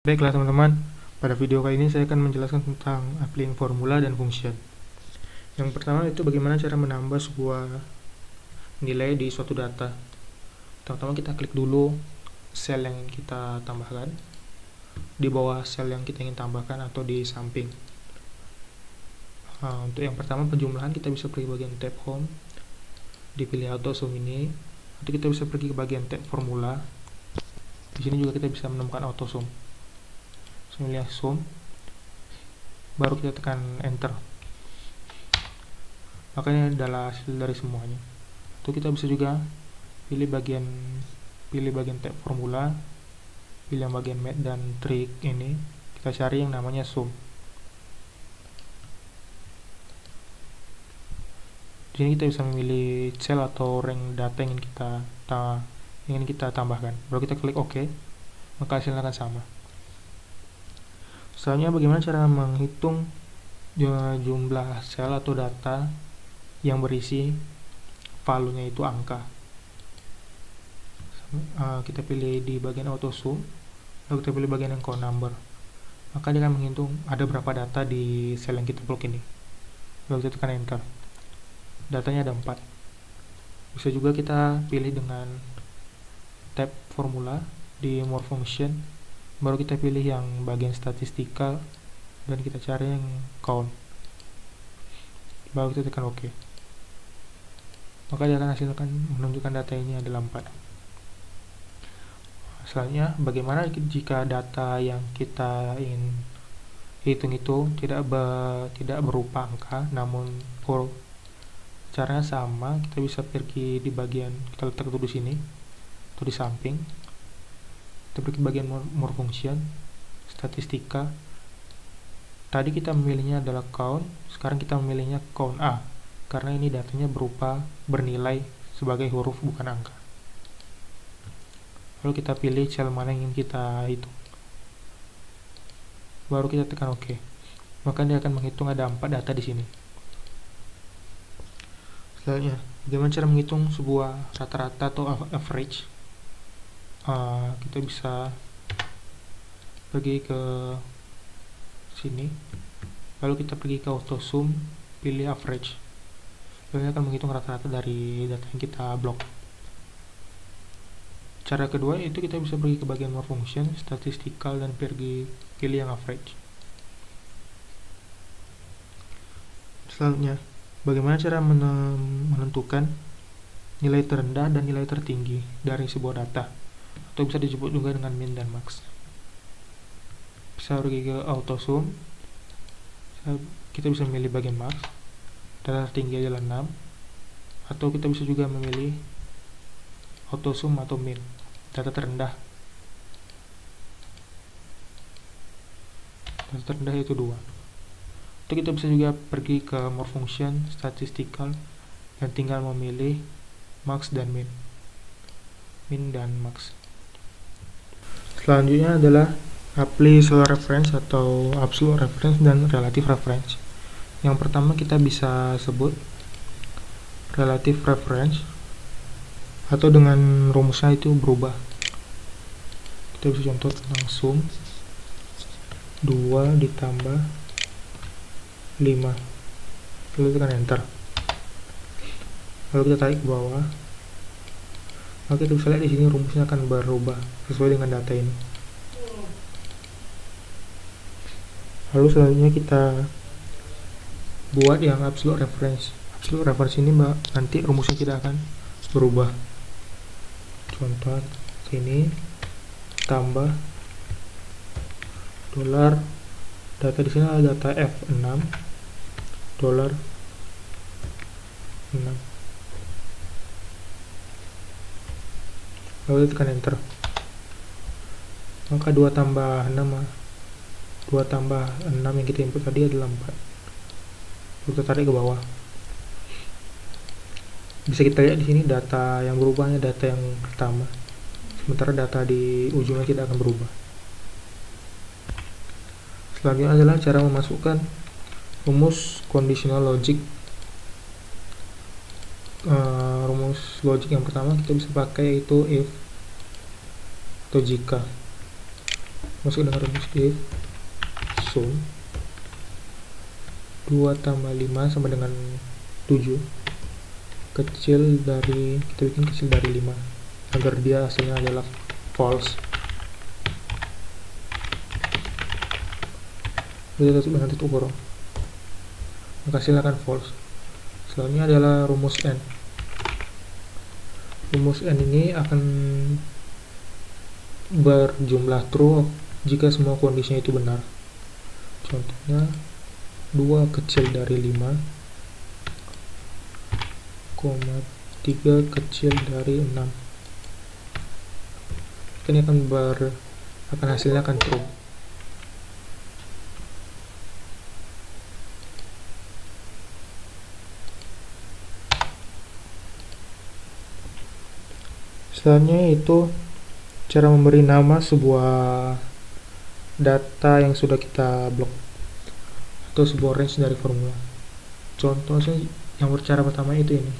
Baiklah teman-teman, pada video kali ini saya akan menjelaskan tentang applying formula dan function. Yang pertama itu bagaimana cara menambah sebuah nilai di suatu data. Pertama kita klik dulu sel yang kita tambahkan, di bawah sel yang kita ingin tambahkan atau di samping. Untuk yang pertama penjumlahan kita bisa pergi bagian tab home, dipilih auto sum ini, nanti kita bisa pergi ke bagian tab formula. Di sini juga kita bisa menemukan auto sum. Pilih sum, baru kita tekan enter. Makanya adalah hasil dari semuanya. Itu kita bisa juga pilih bagian tab formula, pilih yang bagian math dan trik ini, kita cari yang namanya sum. Di sini kita bisa memilih cell atau rank data yang ingin kita tambahkan. Baru kita klik OK, maka hasilnya akan sama. Selanjutnya bagaimana cara menghitung jumlah sel atau data yang berisi value-nya itu angka. Kita pilih di bagian auto sum, lalu kita pilih bagian yang count number. Maka dia akan menghitung ada berapa data di sel yang kita plug ini. Lalu kita tekan enter. Datanya ada 4. Bisa juga kita pilih dengan tab formula di more function, baru kita pilih yang bagian statistikal dan kita cari yang count, baru kita tekan OK, maka dia akan hasilkan menunjukkan data ini adalah 4. Selanjutnya bagaimana jika data yang kita ingin hitung itu tidak berupa angka namun huruf. Caranya sama, kita bisa pergi di bagian kita letak itu di sini atau di samping. Kita pergi ke bagian more function, statistika. Tadi kita memilihnya adalah count, sekarang kita memilihnya count A karena ini datanya bernilai sebagai huruf bukan angka. Lalu kita pilih cell mana yang ingin kita hitung, baru kita tekan OK, maka dia akan menghitung ada 4 data di sini. Selanjutnya bagaimana cara menghitung sebuah rata-rata atau average. Kita bisa pergi ke sini, lalu kita pergi ke auto sum, pilih average, lalu akan menghitung rata-rata dari data yang kita blok. Cara kedua itu kita bisa pergi ke bagian more function, statistical, dan pilih yang average. Selanjutnya bagaimana cara menentukan nilai terendah dan nilai tertinggi dari sebuah data, atau bisa disebut juga dengan min dan max. Bisa pergi ke auto sum, kita bisa memilih bagian max, data tertinggi adalah 6, atau kita bisa juga memilih auto sum atau min, data terendah yaitu 2. Atau kita bisa juga pergi ke more function, statistical, dan tinggal memilih max dan min dan max. Selanjutnya adalah absolute reference atau absolute reference dan relative reference. Yang pertama kita bisa sebut relative reference, atau dengan rumusnya itu berubah. Kita bisa contoh tentang sum 2 ditambah 5, lalu tekan enter, lalu kita tarik ke bawah. Maka kita bisa lihat di sini rumusnya akan berubah sesuai dengan data ini. Lalu selanjutnya kita buat yang absolute reference. Absolute reference ini nanti rumusnya tidak akan berubah. Contoh sini tambah dolar, data di sini adalah data F6 dolar 6, lalu tekan enter, maka 2 tambah 6 yang kita input tadi adalah 4. Lalu kita tarik ke bawah, bisa kita lihat di sini data yang berubahnya data yang pertama, sementara data di ujungnya tidak akan berubah. Selanjutnya adalah cara memasukkan rumus conditional logic. Rumus logik yang pertama kita bisa pakai itu if atau jika. masuk dengan rumus if sum 2 tambah 5 sama dengan 7, kecil dari, kita bikin kecil dari 5 agar dia hasilnya adalah false. Kita tutup dengan tutup kurung, maka hasilnya akan false. Selanjutnya adalah rumus n. Rumus n ini akan berjumlah true jika semua kondisinya itu benar. Contohnya 2 kecil dari 5, 3 kecil dari 6. Ini akan hasilnya akan true. Selanjutnya itu cara memberi nama sebuah data yang sudah kita blok atau sebuah range dari formula. Contohnya yang cara pertama itu ini.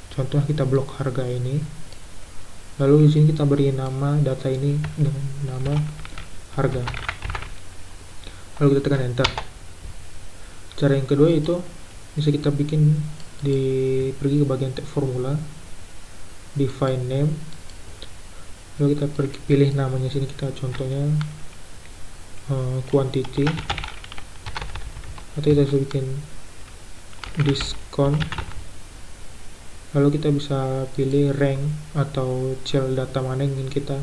Contoh kita blok harga ini, lalu di sini kita beri nama data ini dengan nama harga. Lalu kita tekan enter. Cara yang kedua itu bisa kita bikin pergi ke bagian tab formula, define name, lalu kita pilih namanya sini, kita contohnya quantity, atau kita bisa bikin discount, lalu kita bisa pilih rank atau cell data mana yang ingin kita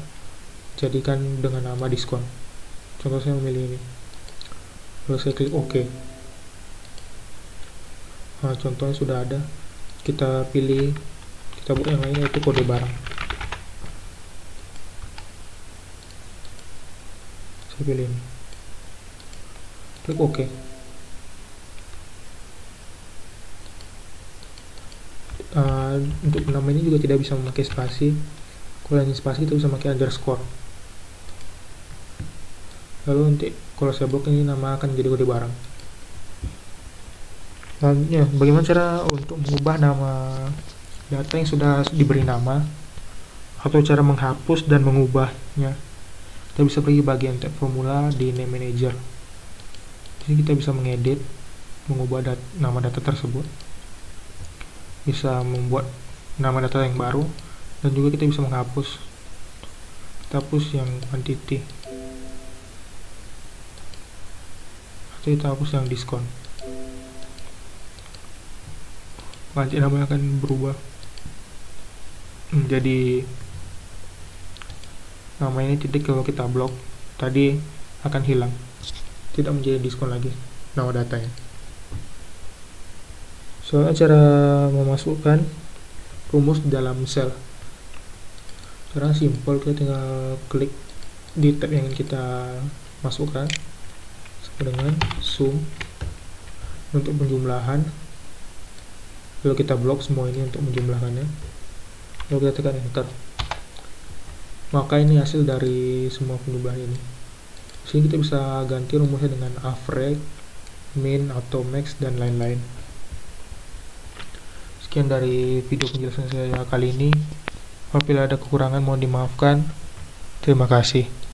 jadikan dengan nama diskon. Contoh saya memilih ini, lalu saya klik OK. Nah, contohnya sudah ada, kita pilih, kita buat yang lain yaitu kode barang. Saya pilih ini, klik OK. Untuk nama ini juga tidak bisa memakai spasi. Kalau ingin spasi kita bisa memakai underscore. Lalu nanti kalau saya blok ini nama akan jadi kode barang. Selanjutnya, bagaimana cara untuk mengubah nama data yang sudah diberi nama, atau cara menghapus dan mengubahnya? Kita bisa pergi bagian tab formula di name manager. Di sini kita bisa mengedit, mengubah nama data tersebut, bisa membuat nama data yang baru, dan juga kita bisa menghapus. Kita hapus yang quantity, atau kita hapus yang diskon. Nanti namanya akan berubah menjadi nama ini titik. Kalau kita blok tadi akan hilang, tidak menjadi diskon lagi nama datanya. Soalnya cara memasukkan rumus dalam sel, cara simple, kita tinggal klik di tab yang ingin kita masukkan dengan sum untuk penjumlahan, lalu kita blok semua ini untuk menjumlahkannya, lalu kita tekan enter. Maka ini hasil dari semua penjumlahan ini. Di sini kita bisa ganti rumusnya dengan average, min, atau max, dan lain-lain. Sekian dari video penjelasan saya kali ini. Apabila ada kekurangan mohon dimaafkan. Terima kasih.